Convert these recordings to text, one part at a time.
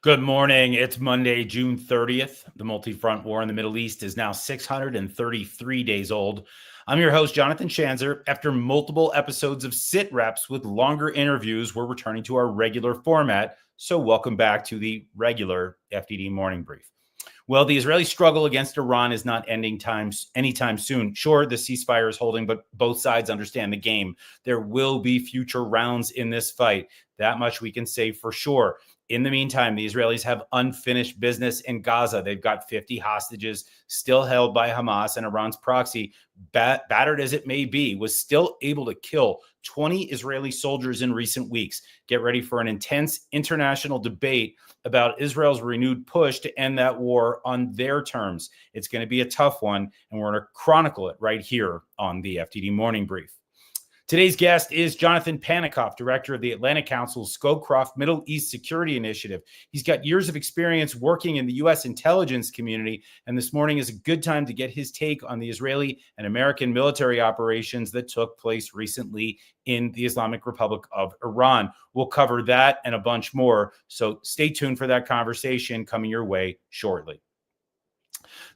Good morning. It's Monday, June 30th. The multi-front war in the Middle East is now 633 days old. I'm your host, Jonathan Schanzer. After multiple episodes of sit reps with longer interviews, we're returning to our regular format. So welcome back to the regular FDD morning brief. Well, the Israeli struggle against Iran is not ending anytime soon. Sure, the ceasefire is holding, but both sides understand the game. There will be future rounds in this fight. That much we can say for sure. In the meantime, the Israelis have unfinished business in Gaza. They've got 50 hostages still held by Hamas, and Iran's proxy, battered as it may be, was still able to kill 20 Israeli soldiers in recent weeks. Get ready for an intense international debate about Israel's renewed push to end that war on their terms. It's going to be a tough one, and we're going to chronicle it right here on the FDD Morning Brief. Today's guest is Jonathan Panikoff, director of the Atlantic Council's Scowcroft Middle East Security Initiative. He's got years of experience working in the U.S. intelligence community, and this morning is a good time to get his take on the Israeli and American military operations that took place recently in the Islamic Republic of Iran. We'll cover that and a bunch more, so stay tuned for that conversation coming your way shortly.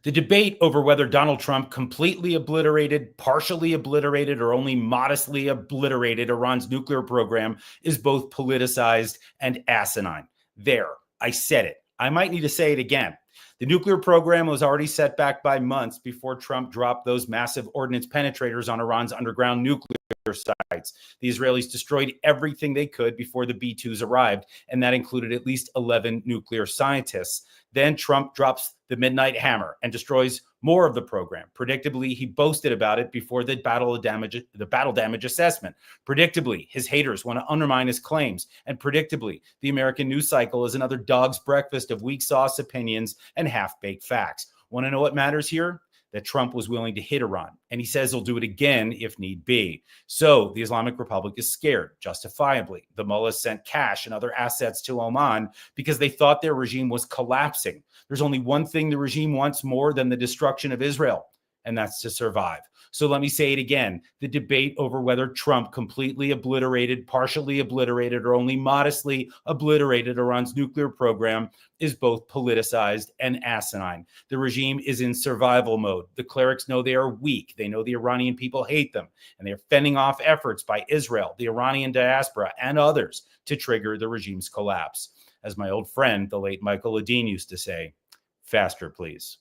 The debate over whether Donald Trump completely obliterated, partially obliterated, or only modestly obliterated Iran's nuclear program is both politicized and asinine. There, I said it. I might need to say it again. The nuclear program was already set back by months before Trump dropped those massive ordnance penetrators on Iran's underground nuclear sites. The Israelis destroyed everything they could before the B-2s arrived, and that included at least 11 nuclear scientists. Then Trump drops the midnight hammer and destroys more of the program. Predictably, he boasted about it before the battle damage assessment. Predictably, his haters want to undermine his claims. And predictably, the American news cycle is another dog's breakfast of weak sauce opinions and half-baked facts. Want to know what matters here? That Trump was willing to hit Iran, and he says he'll do it again if need be. So the Islamic Republic is scared, justifiably. The mullahs sent cash and other assets to Oman because they thought their regime was collapsing. There's only one thing the regime wants more than the destruction of Israel, and that's to survive. So let me say it again. The debate over whether Trump completely obliterated, partially obliterated, or only modestly obliterated Iran's nuclear program is both politicized and asinine. The regime is in survival mode. The clerics know they are weak. They know the Iranian people hate them, and they're fending off efforts by Israel, the Iranian diaspora, and others to trigger the regime's collapse. As my old friend, the late Michael Ledeen, used to say, faster, please.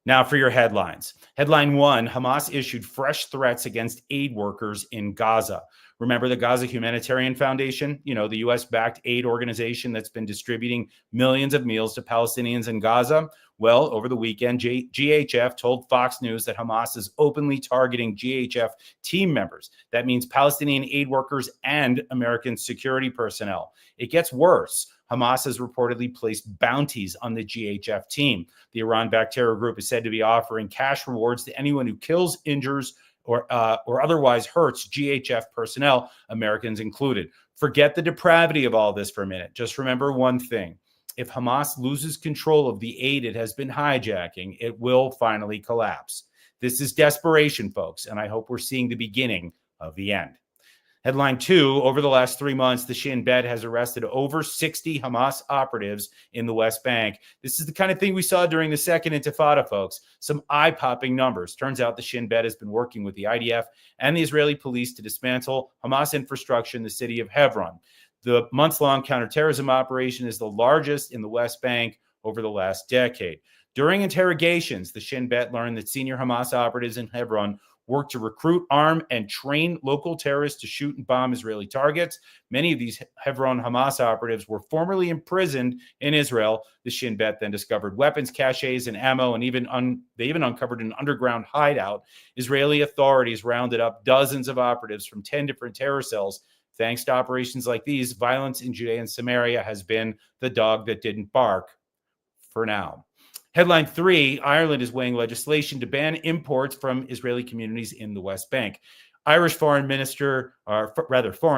Now for your headlines. Headline 1, Hamas issued fresh threats against aid workers in Gaza. Remember the Gaza Humanitarian Foundation? You know, the U.S.-backed aid organization that's been distributing millions of meals to Palestinians in Gaza? Well, over the weekend, GHF told Fox News that Hamas is openly targeting GHF team members. That means Palestinian aid workers and American security personnel. It gets worse. Hamas has reportedly placed bounties on the GHF team. The Iran-backed terror group is said to be offering cash rewards to anyone who kills, injures, or otherwise hurts GHF personnel, Americans included. Forget the depravity of all this for a minute. Just remember one thing. If Hamas loses control of the aid it has been hijacking, it will finally collapse. This is desperation, folks, and I hope we're seeing the beginning of the end. Headline 2, over the last 3 months, the Shin Bet has arrested over 60 Hamas operatives in the West Bank. This is the kind of thing we saw during the Second Intifada, folks. Some eye-popping numbers. Turns out the Shin Bet has been working with the IDF and the Israeli police to dismantle Hamas infrastructure in the city of Hebron. The months-long counterterrorism operation is the largest in the West Bank over the last decade. During interrogations, the Shin Bet learned that senior Hamas operatives in Hebron worked to recruit, arm, and train local terrorists to shoot and bomb Israeli targets. Many of these Hebron Hamas operatives were formerly imprisoned in Israel. The Shin Bet then discovered weapons caches and ammo, and they even uncovered an underground hideout. Israeli authorities rounded up dozens of operatives from 10 different terror cells. Thanks to operations like these, violence in Judea and Samaria has been the dog that didn't bark for now. Headline 3, Ireland is weighing legislation to ban imports from Israeli communities in the West Bank. Irish Foreign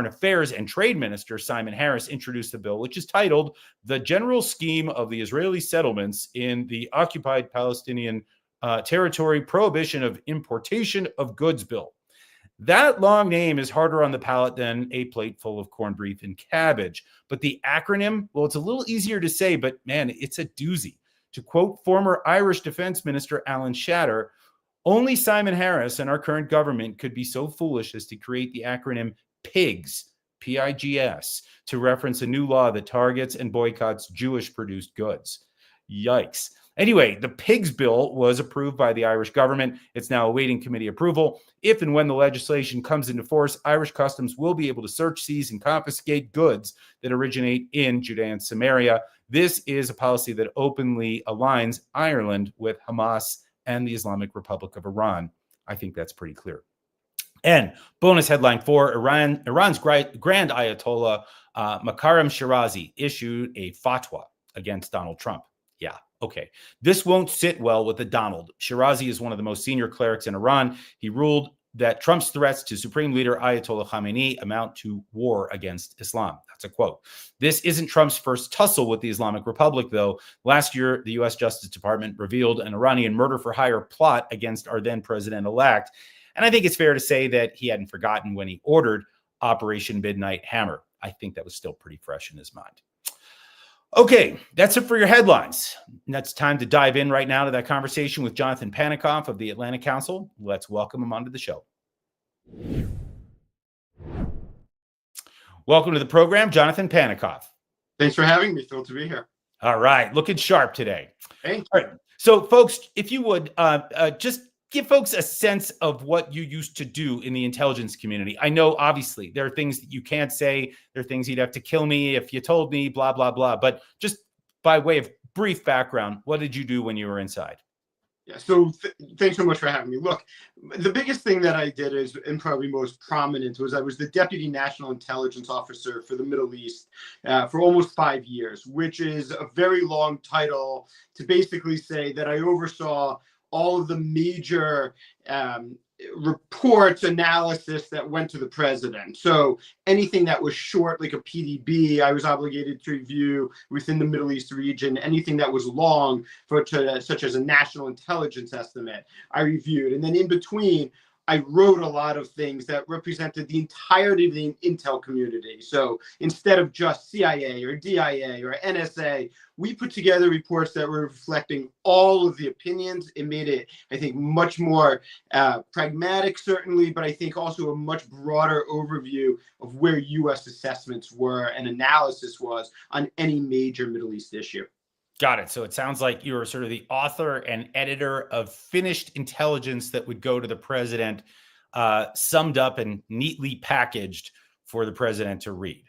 Affairs and Trade Minister Simon Harris introduced the bill, which is titled The General Scheme of the Israeli Settlements in the Occupied Palestinian Territory Prohibition of Importation of Goods Bill. That long name is harder on the palate than a plate full of corned beef and cabbage. But the acronym, well, it's a little easier to say, but man, it's a doozy. To quote former Irish Defense Minister Alan Shatter, only Simon Harris and our current government could be so foolish as to create the acronym PIGS, PIGS, to reference a new law that targets and boycotts Jewish-produced goods. Yikes. Anyway, the PIGS bill was approved by the Irish government. It's now awaiting committee approval. If and when the legislation comes into force, Irish customs will be able to search, seize, and confiscate goods that originate in Judea and Samaria. This is a policy that openly aligns Ireland with Hamas and the Islamic Republic of Iran. I think that's pretty clear. And bonus headline 4, Iran's Grand Ayatollah Makarem Shirazi issued a fatwa against Donald Trump. Yeah, okay. This won't sit well with the Donald. Shirazi is one of the most senior clerics in Iran. He ruled that Trump's threats to Supreme Leader Ayatollah Khamenei amount to war against Islam. That's a quote. This isn't Trump's first tussle with the Islamic Republic, though. Last year, the U.S. Justice Department revealed an Iranian murder-for-hire plot against our then president-elect. And I think it's fair to say that he hadn't forgotten when he ordered Operation Midnight Hammer. I think that was still pretty fresh in his mind. Okay, that's it for your headlines. That's time to dive in right now to that conversation with Jonathan Panikoff of the Atlantic Council. Let's welcome him onto the show. Welcome to the program, Jonathan Panikoff. Thanks for having me. Thrilled to be here. All right, looking sharp today. Thanks. All right, so folks, if you would just give folks a sense of what you used to do in the intelligence community. I know, obviously, there are things that you can't say. There are things you'd have to kill me if you told me, blah, blah, blah. But just by way of brief background, what did you do when you were inside? Yeah, so thanks so much for having me. Look, the biggest thing that I did is, and probably most prominent, was I was the Deputy National Intelligence Officer for the Middle East for almost 5 years, which is a very long title to basically say that I oversaw all of the major reports, analysis that went to the president. So anything that was short, like a PDB, I was obligated to review within the Middle East region. Anything that was long, such as a national intelligence estimate, I reviewed. And then in between, I wrote a lot of things that represented the entirety of the intel community. So instead of just CIA or DIA or NSA, we put together reports that were reflecting all of the opinions. It made it, I think, much more pragmatic, certainly, but I think also a much broader overview of where U.S. assessments were and analysis was on any major Middle East issue. Got it. So it sounds like you were sort of the author and editor of finished intelligence that would go to the president, summed up and neatly packaged for the president to read.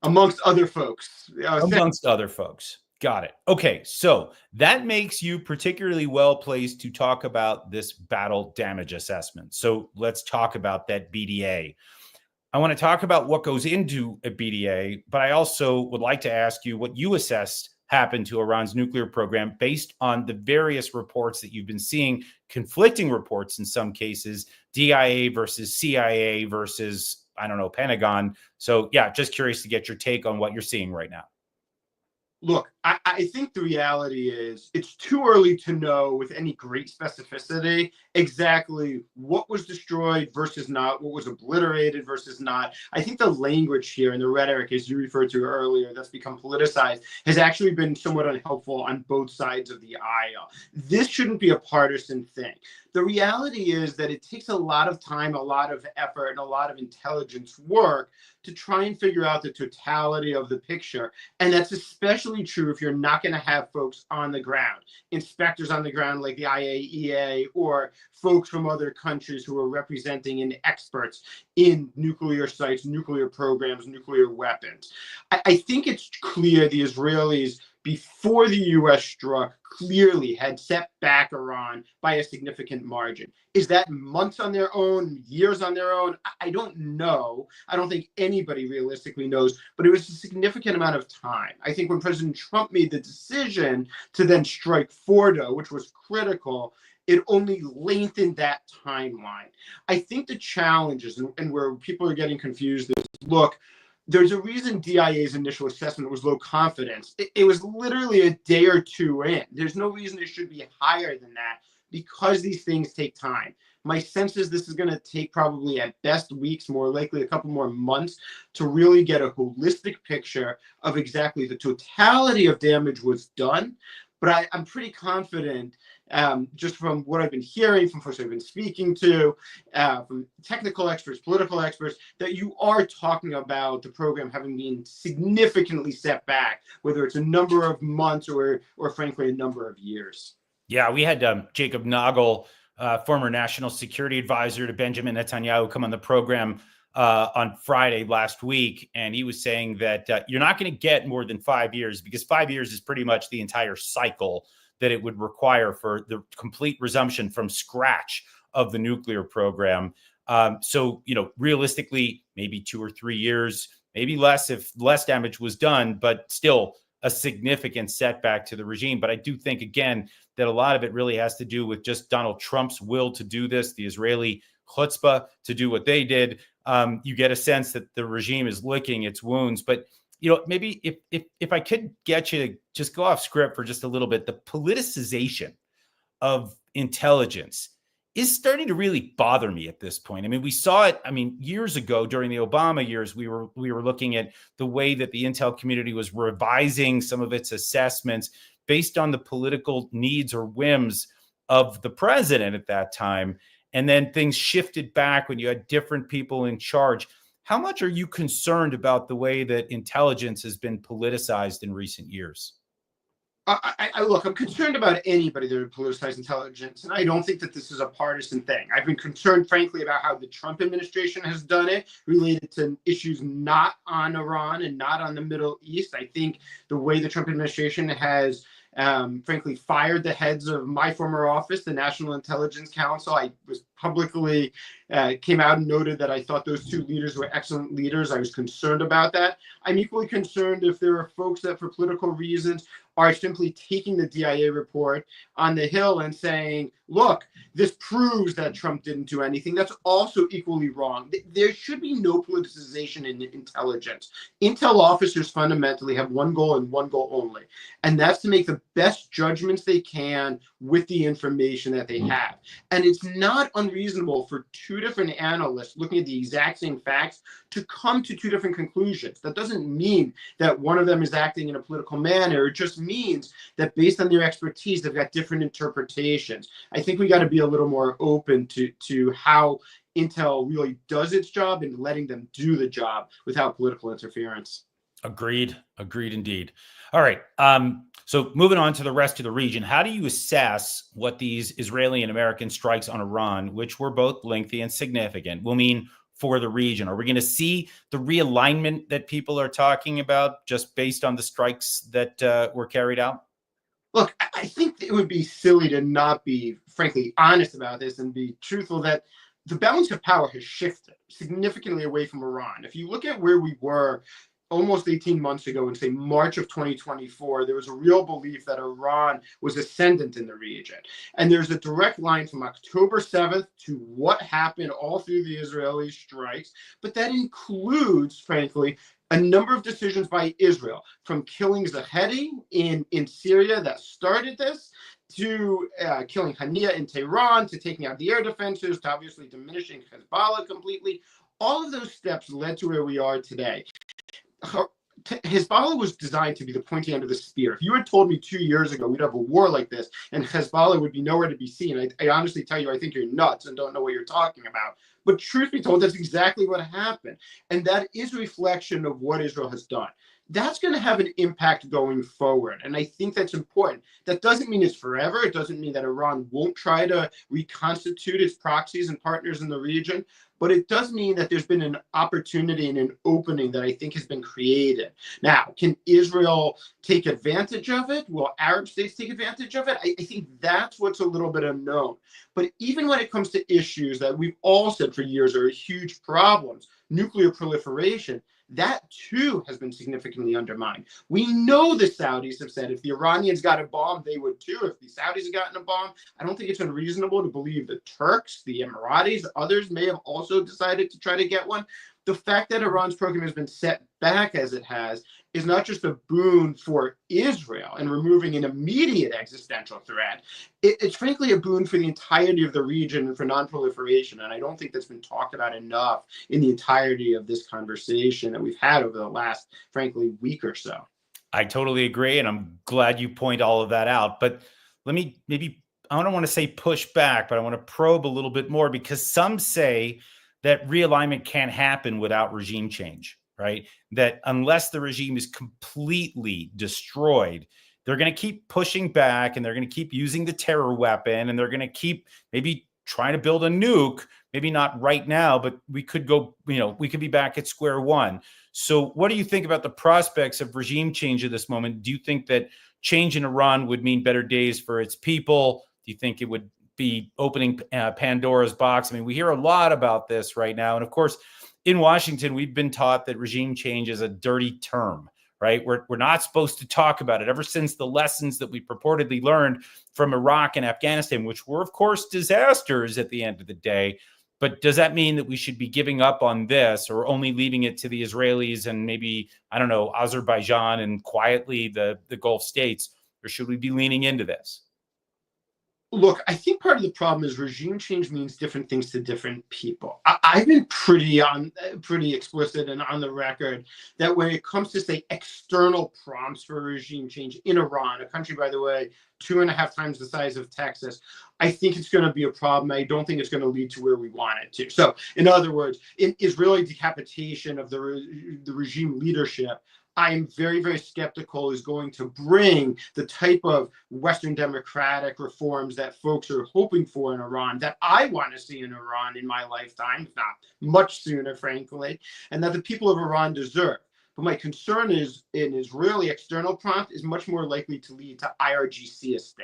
Amongst other folks. Amongst other folks. Got it. Okay. So that makes you particularly well placed to talk about this battle damage assessment. So let's talk about that BDA. I want to talk about what goes into a BDA, but I also would like to ask you what you assessed happened to Iran's nuclear program based on the various reports that you've been seeing, conflicting reports in some cases, DIA versus CIA versus, I don't know, Pentagon. So yeah, just curious to get your take on what you're seeing right now. Look, I think the reality is it's too early to know with any great specificity exactly what was destroyed versus not, what was obliterated versus not. I think the language here and the rhetoric, as you referred to earlier, that's become politicized, has actually been somewhat unhelpful on both sides of the aisle. This shouldn't be a partisan thing. The reality is that it takes a lot of time, a lot of effort, and a lot of intelligence work to try and figure out the totality of the picture. And that's especially true if you're not going to have folks on the ground, inspectors on the ground like the IAEA, or folks from other countries who are representing and experts in nuclear sites, nuclear programs, nuclear weapons. I think it's clear the Israelis, before the U.S. struck, clearly had set back Iran by a significant margin. Is that months on their own, years on their own? I don't know. I don't think anybody realistically knows, but it was a significant amount of time. I think when President Trump made the decision to then strike Fordo, which was critical, it only lengthened that timeline. I think the challenges and where people are getting confused is, look, there's a reason DIA's initial assessment was low confidence. It was literally a day or two in. There's no reason it should be higher than that. because these things take time. My sense is this is going to take probably at best weeks, more likely a couple more months, to really get a holistic picture of exactly the totality of damage was done. But I'm pretty confident, just from what I've been hearing from folks I've been speaking to, from technical experts, political experts, that you are talking about the program having been significantly set back, whether it's a number of months or frankly, a number of years. Yeah, we had Jacob Nagel, former national security advisor to Benjamin Netanyahu, come on the program on Friday last week. And he was saying that you're not going to get more than 5 years, because 5 years is pretty much the entire cycle that it would require for the complete resumption from scratch of the nuclear program. So, realistically, maybe 2 or 3 years, maybe less if less damage was done, but still a significant setback to the regime. But I do think, again, that a lot of it really has to do with just Donald Trump's will to do this, the Israeli chutzpah to do what they did. You get a sense that the regime is licking its wounds. But, maybe if I could get you to just go off script for just a little bit, the politicization of intelligence is starting to really bother me at this point. I mean, we saw it, years ago during the Obama years, we were looking at the way that the intel community was revising some of its assessments based on the political needs or whims of the president at that time. And then things shifted back when you had different people in charge. How much are you concerned about the way that intelligence has been politicized in recent years? Look, I'm concerned about anybody that would politicize intelligence, and I don't think that this is a partisan thing. I've been concerned, frankly, about how the Trump administration has done it related to issues not on Iran and not on the Middle East. I think the way the Trump administration has, frankly, fired the heads of my former office, the National Intelligence Council. I was publicly came out and noted that I thought those two leaders were excellent leaders. I was concerned about that. I'm equally concerned if there are folks that, for political reasons, are simply taking the DIA report on the Hill and saying, look, this proves that Trump didn't do anything. That's also equally wrong. There should be no politicization in intelligence. Intel officers fundamentally have one goal and one goal only, and that's to make the best judgments they can with the information that they have. And it's not unreasonable for two different analysts looking at the exact same facts to come to two different conclusions. That doesn't mean that one of them is acting in a political manner. It just means that based on their expertise, they've got different interpretations. I think we got to be a little more open to how Intel really does its job and letting them do the job without political interference. Agreed indeed. All right. So moving on to the rest of the region, how do you assess what these Israeli and American strikes on Iran, which were both lengthy and significant, will mean for the region? Are we going to see the realignment that people are talking about just based on the strikes that were carried out? Look, I think it would be silly to not be, frankly, honest about this and be truthful that the balance of power has shifted significantly away from Iran. If you look at where we were almost 18 months ago in, say, March of 2024, there was a real belief that Iran was ascendant in the region. And there's a direct line from October 7th to what happened all through the Israeli strikes. But that includes, frankly, a number of decisions by Israel, from killing Zahedi in Syria that started this, to killing Hania in Tehran, to taking out the air defenses, to obviously diminishing Hezbollah completely. All of those steps led to where we are today. Hezbollah was designed to be the pointy end of the spear. If you had told me 2 years ago we'd have a war like this and Hezbollah would be nowhere to be seen, I honestly tell you, I think you're nuts and don't know what you're talking about. But truth be told, that's exactly what happened. And that is a reflection of what Israel has done. That's going to have an impact going forward. And I think that's important. That doesn't mean it's forever. It doesn't mean that Iran won't try to reconstitute its proxies and partners in the region. But it does mean that there's been an opportunity and an opening that I think has been created. Now, can Israel take advantage of it? Will Arab states take advantage of it? I think that's what's a little bit unknown. But even when it comes to issues that we've all said for years are huge problems, nuclear proliferation, that too has been significantly undermined. We know the Saudis have said if the Iranians got a bomb, they would too. If the Saudis had gotten a bomb, I don't think it's unreasonable to believe the Turks, the Emiratis, others may have also decided to try to get one. the fact that Iran's program has been set back as it has is not just a boon for Israel and removing an immediate existential threat. It's frankly a boon for the entirety of the region and for nonproliferation. And I don't think that's been talked about enough in the entirety of this conversation that we've had over the last, frankly, week or so. I totally agree. And I'm glad you point all of that out. But let me maybe, I don't want to say push back, but I want to probe a little bit more, because some say that realignment can't happen without regime change, right? That unless the regime is completely destroyed, they're going to keep pushing back, and they're going to keep using the terror weapon, and they're going to keep maybe trying to build a nuke, maybe not right now, but we could go, we could be back at square one. So what do you think about the prospects of regime change at this moment? Do you think that change in Iran would mean better days for its people? Do you think it would be opening Pandora's box? I mean, we hear a lot about this right now. And of course, in Washington, we've been taught that regime change is a dirty term, right? We're not supposed to talk about it, ever since the lessons that we purportedly learned from Iraq and Afghanistan, which were, of course, disasters at the end of the day. But does that mean that we should be giving up on this, or only leaving it to the Israelis and maybe, I don't know, Azerbaijan and quietly the Gulf states? Or should we be leaning into this? Look, I think part of the problem is regime change means different things to different people. I've been pretty explicit and on the record that when it comes to, say, external prompts for regime change in Iran, a country, by the way, 2.5 times the size of Texas, I think it's going to be a problem. I don't think it's going to lead to where we want it to. So, in other words, Israeli decapitation of the regime leadership, I am very, very skeptical is going to bring the type of Western democratic reforms that folks are hoping for in Iran, that I want to see in Iran in my lifetime, if not much sooner, frankly, and that the people of Iran deserve. But my concern is an Israeli external prompt is much more likely to lead to IRGC-istan.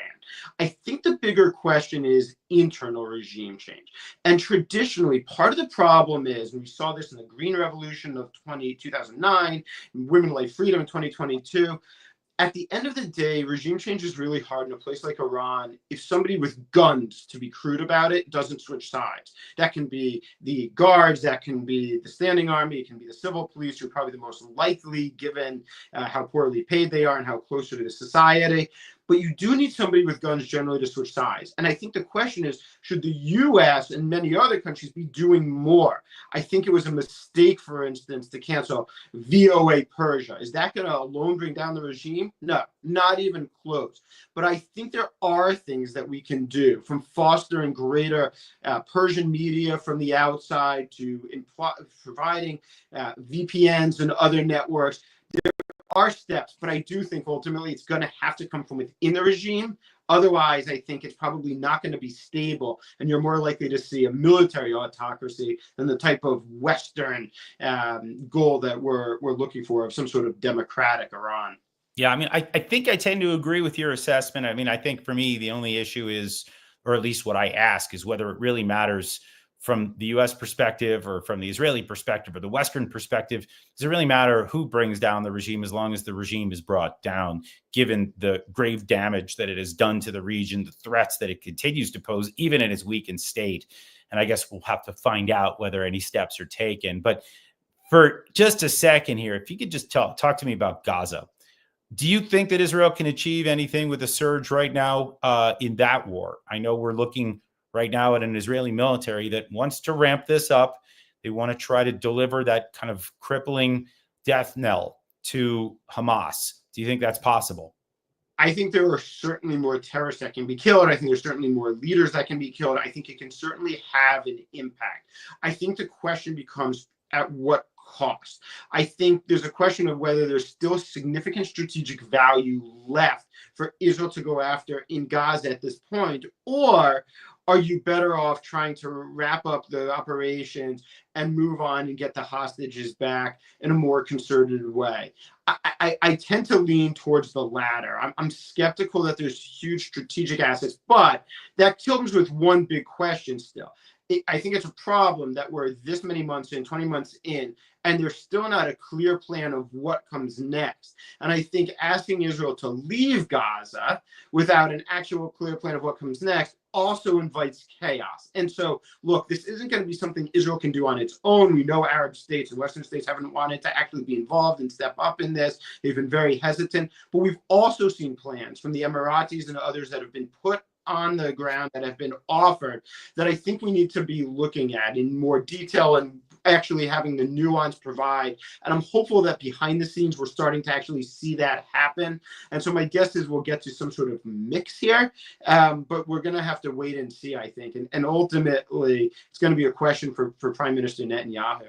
I think the bigger question is internal regime change. And traditionally, part of the problem is, and we saw this in the Green Revolution of 2009, Women, Life, Freedom in 2022, at the end of the day, regime change is really hard in a place like Iran if somebody with guns, to be crude about it, doesn't switch sides. That can be the guards, that can be the standing army, it can be the civil police, who are probably the most likely given how poorly paid they are and how closer to the society. But you do need somebody with guns generally to switch sides. And I think the question is, should the U.S. and many other countries be doing more? I think it was a mistake, for instance, to cancel VOA Persia. Is that going to alone bring down the regime? No, not even close. But I think there are things that we can do, from fostering greater Persian media from the outside to providing VPNs and other networks. Are steps, but I do think ultimately it's going to have to come from within the regime. Otherwise, I think it's probably not going to be stable, and you're more likely to see a military autocracy than the type of Western goal that we're looking for, of some sort of democratic Iran. Yeah, I mean, I think I tend to agree with your assessment. I mean, I think for me, the only issue is, or at least what I ask, is whether it really matters from the U.S. perspective or from the Israeli perspective or the Western perspective. Does it really matter who brings down the regime, as long as the regime is brought down, given the grave damage that it has done to the region, the threats that it continues to pose, even in its weakened state? And I guess we'll have to find out whether any steps are taken. But for just a second here, if you could just talk to me about Gaza. Do you think that Israel can achieve anything with a surge right now in that war? I know we're looking right now at an Israeli military that wants to ramp this up. They want to try to deliver that kind of crippling death knell to Hamas. Do you think that's possible? I think there are certainly more terrorists that can be killed. I think there's certainly more leaders that can be killed. I think it can certainly have an impact. I think the question becomes, at what cost? I think there's a question of whether there's still significant strategic value left for Israel to go after in Gaza at this point, or are you better off trying to wrap up the operations and move on and get the hostages back in a more concerted way? I tend to lean towards the latter. I'm skeptical that there's huge strategic assets, but that comes with one big question still. I think it's a problem that we're this many months in, 20 months in, and there's still not a clear plan of what comes next. And I think asking Israel to leave Gaza without an actual clear plan of what comes next also invites chaos. And so, look, this isn't going to be something Israel can do on its own. We know Arab states and Western states haven't wanted to actually be involved and step up in this. They've been very hesitant. But we've also seen plans from the Emiratis and others that have been put on the ground, that have been offered, that I think we need to be looking at in more detail and actually having the nuance provide. And I'm hopeful that behind the scenes, we're starting to actually see that happen. And so my guess is we'll get to some sort of mix here, but we're going to have to wait and see, I think. And ultimately, it's going to be a question for Prime Minister Netanyahu.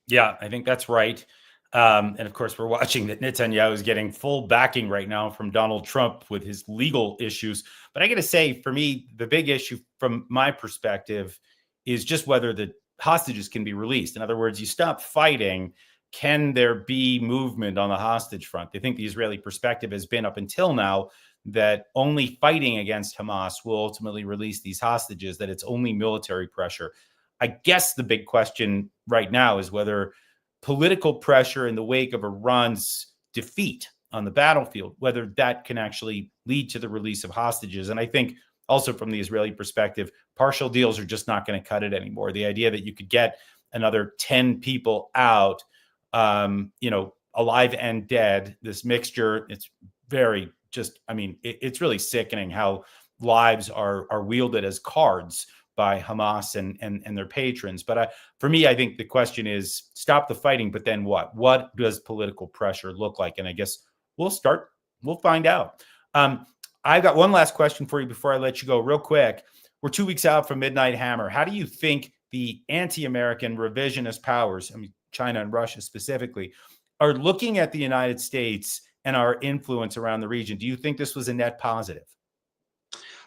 Yeah, I think that's right. And of course, we're watching that Netanyahu is getting full backing right now from Donald Trump with his legal issues. But I got to say, for me, the big issue from my perspective is just whether the hostages can be released. In other words, you stop fighting, can there be movement on the hostage front? They think the Israeli perspective has been up until now that only fighting against Hamas will ultimately release these hostages, that it's only military pressure. I guess the big question right now is whether political pressure in the wake of Iran's defeat on the battlefield, whether that can actually lead to the release of hostages. And I think also from the Israeli perspective, partial deals are just not going to cut it anymore. The idea that you could get another 10 people out, alive and dead, this mixture, it's very just, I mean, it's really sickening how lives are wielded as cards by Hamas and their patrons. But for me, I think the question is stop the fighting, but then what? What does political pressure look like? And I guess we'll find out. I've got one last question for you before I let you go real quick. We're 2 weeks out from Midnight Hammer. How do you think the anti-American revisionist powers, I mean, China and Russia specifically, are looking at the United States and our influence around the region? Do you think this was a net positive?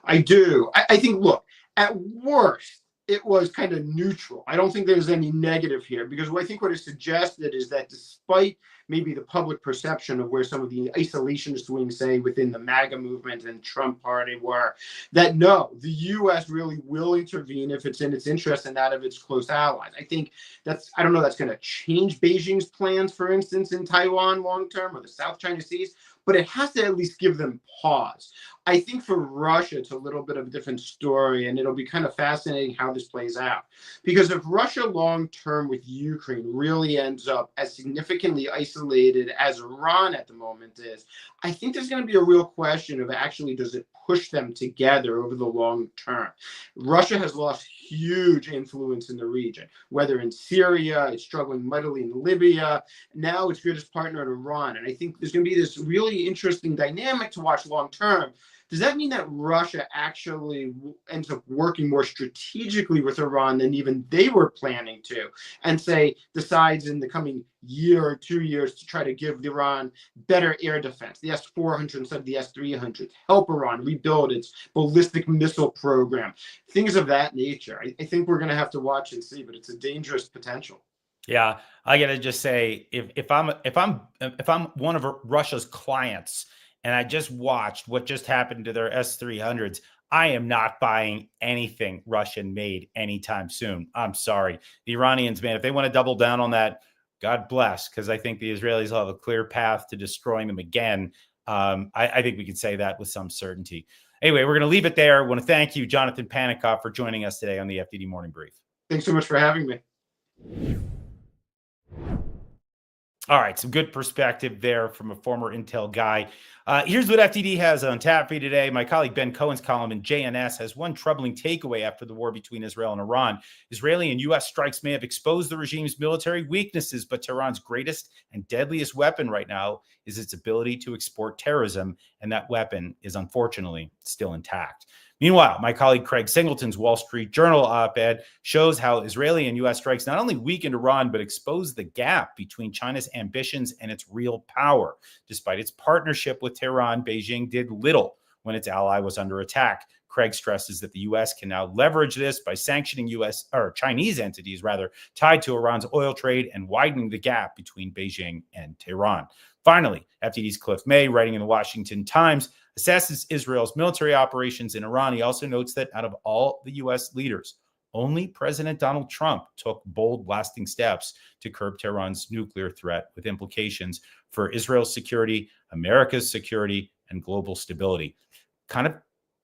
I do. I think, look, at worst, it was kind of neutral. I don't think there's any negative here, because I think what is suggested is that despite maybe the public perception of where some of the isolationist wings, say within the MAGA movement and Trump party, were, that no, the U.S. really will intervene if it's in its interest and that of its close allies. I think I don't know that's going to change Beijing's plans, for instance, in Taiwan long term or the South China Seas, but it has to at least give them pause. I think for Russia, it's a little bit of a different story, and it'll be kind of fascinating how this plays out. Because if Russia long-term with Ukraine really ends up as significantly isolated as Iran at the moment is, I think there's going to be a real question of actually does it push them together over the long term. Russia has lost huge influence in the region, whether in Syria, it's struggling mightily in Libya, now its greatest partner in Iran. And I think there's going to be this really interesting dynamic to watch long term. Does that mean that Russia actually ends up working more strategically with Iran than even they were planning to, and say decides in the coming year or 2 years to try to give Iran better air defense, the S-400 instead of the S-300, help Iran rebuild its ballistic missile program, things of that nature? I think we're going to have to watch and see, but it's a dangerous potential. Yeah, I gotta just say, if I'm one of Russia's clients and I just watched what just happened to their S-300s, I am not buying anything Russian made anytime soon. I'm sorry. The Iranians, man, if they want to double down on that, God bless, because I think the Israelis will have a clear path to destroying them again. I think we can say that with some certainty. Anyway, we're going to leave it there. I want to thank you, Jonathan Panikoff, for joining us today on the FDD Morning Brief. Thanks so much for having me. All right, some good perspective there from a former Intel guy. Here's what FTD has on tap for you today. My colleague Ben Cohen's column in JNS has one troubling takeaway after the war between Israel and Iran. Israeli and U.S. strikes may have exposed the regime's military weaknesses, but Tehran's greatest and deadliest weapon right now is its ability to export terrorism, and that weapon is unfortunately still intact. Meanwhile, my colleague Craig Singleton's Wall Street Journal op-ed shows how Israeli and U.S. strikes not only weakened Iran, but exposed the gap between China's ambitions and its real power. Despite its partnership with Tehran, Beijing did little when its ally was under attack. Craig stresses that the U.S. can now leverage this by sanctioning Chinese entities tied to Iran's oil trade and widening the gap between Beijing and Tehran. Finally, FTD's Cliff May, writing in the Washington Times, assesses Israel's military operations in Iran. He also notes that out of all the U.S. leaders, only President Donald Trump took bold, lasting steps to curb Tehran's nuclear threat with implications for Israel's security, America's security, and global stability. Kind of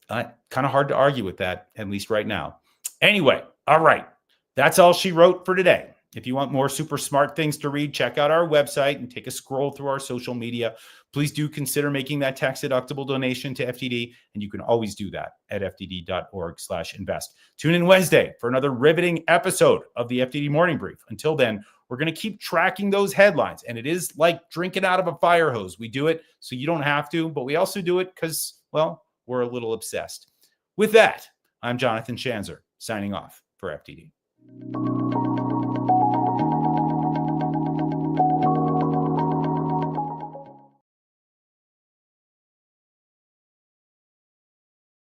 hard to argue with that, at least right now. Anyway, all right. That's all she wrote for today. If you want more super smart things to read, check out our website and take a scroll through our social media. Please do consider making that tax-deductible donation to FDD, and you can always do that at fdd.org/invest. Tune in Wednesday for another riveting episode of the FDD Morning Brief. Until then, we're going to keep tracking those headlines, and it is like drinking out of a fire hose. We do it so you don't have to, but we also do it because, well, we're a little obsessed. With that, I'm Jonathan Schanzer, signing off for FDD.